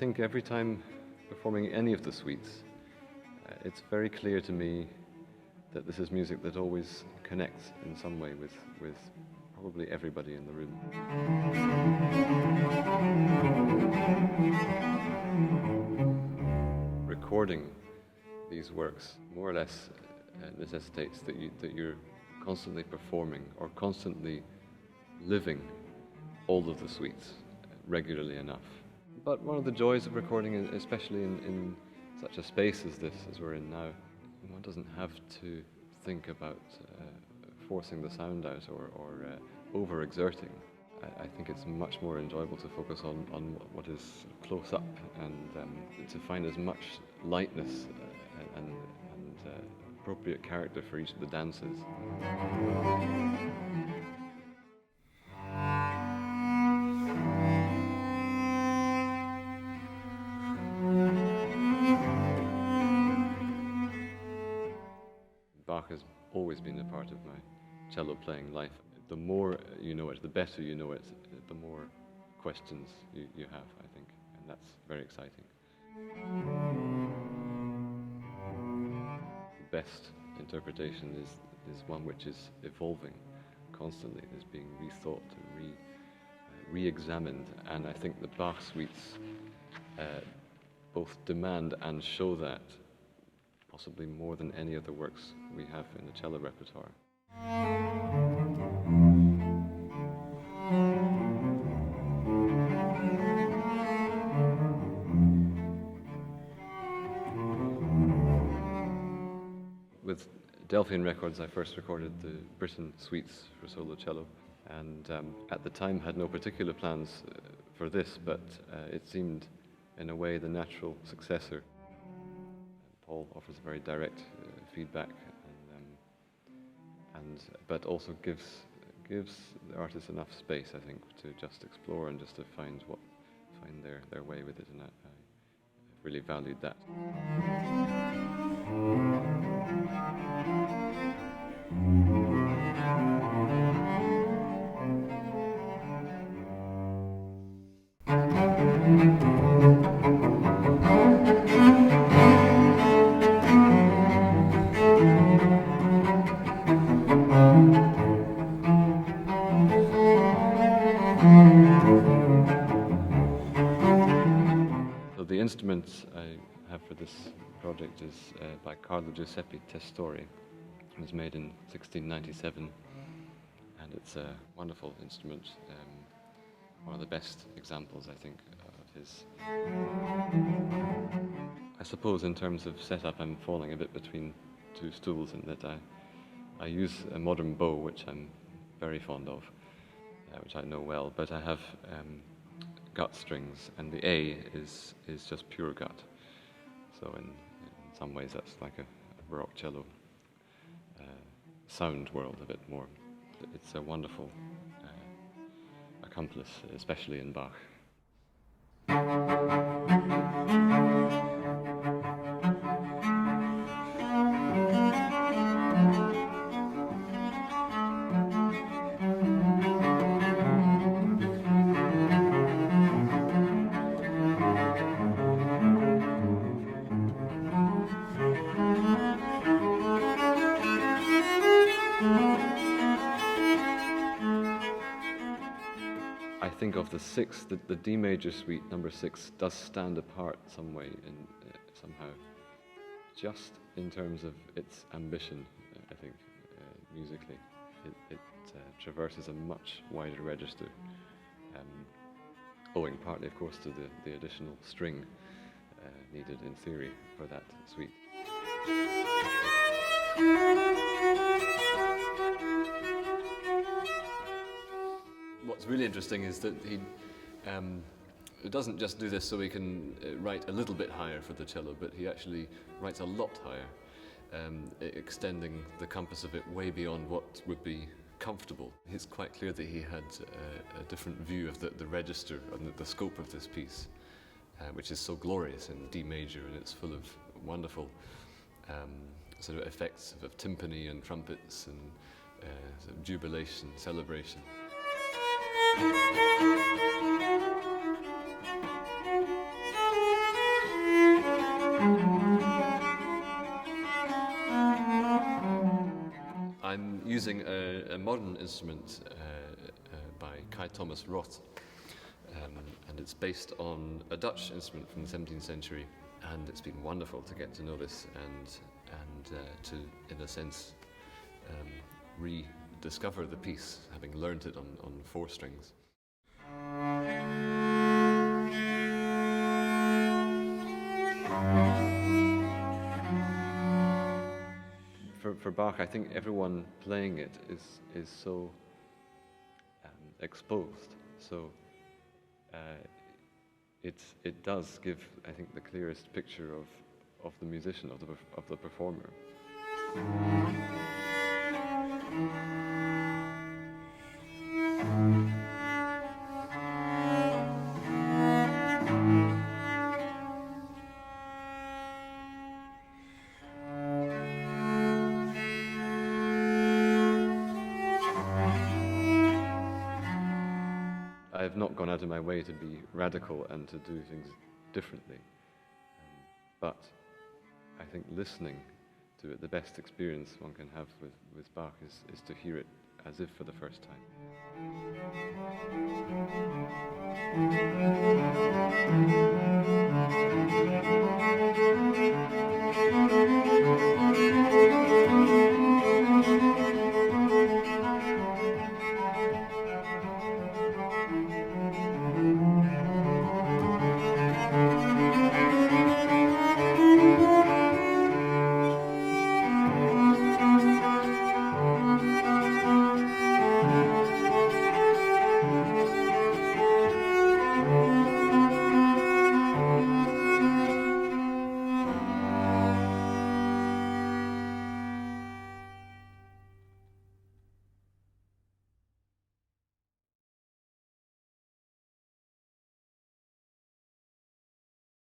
think every time performing any of the suites, it's very clear to me that this is music that always connects in some way with probably everybody in the room. Recording these works more or less necessitates that you're constantly performing or constantly living all of the suites regularly enough. But one of the joys of recording, especially in such a space as this, as we're in now, one doesn't have to think about forcing the sound out or overexerting. I think it's much more enjoyable to focus on what is close up and to find as much lightness and appropriate character for each of the dances. Bach has always been a part of my cello playing life. The more you know it, the better you know it, the more questions you have, I think, and that's very exciting. The best interpretation is one which is evolving constantly, is being rethought and re-examined, and I think the Bach suites both demand and show that possibly more than any other works we have in the cello repertoire. With Delphian Records, I first recorded the Britain suites for solo cello, and at the time had no particular plans for this, but it seemed in a way the natural successor. Paul offers very direct feedback, but also gives the artist enough space, I think, to just explore and just to find their way with it, and I really valued that. So the instrument I have for this project is by Carlo Giuseppe Testori. It was made in 1697, and it's a wonderful instrument, one of the best examples, I think, of his. I suppose in terms of setup, I'm falling a bit between two stools in that I use a modern bow, which I'm very fond of, which I know well, but I have gut strings, and the A is just pure gut. So in some ways that's like a Baroque cello sound world a bit more. It's a wonderful accomplice, especially in Bach. I think of the six, the D major suite, number 6, does stand apart some way, somehow, just in terms of its ambition, I think, musically. It traverses a much wider register, owing partly, of course, to the additional string needed in theory for that suite. What's really interesting is that he doesn't just do this so he can write a little bit higher for the cello, but he actually writes a lot higher, extending the compass of it way beyond what would be comfortable. It's quite clear that he had a different view of the register and the scope of this piece, which is so glorious in D major, and it's full of wonderful sort of effects of timpani and trumpets and sort of jubilation, celebration. using a modern instrument by Kai Thomas Roth, and it's based on a Dutch instrument from the 17th century, and it's been wonderful to get to know this and to, in a sense, rediscover the piece, having learnt it on 4 strings. For Bach, I think everyone playing it is so exposed. So it does give, I think, the clearest picture of the musician, of the performer. I have not gone out of my way to be radical and to do things differently, but I think listening to it, the best experience one can have with Bach is to hear it as if for the first time.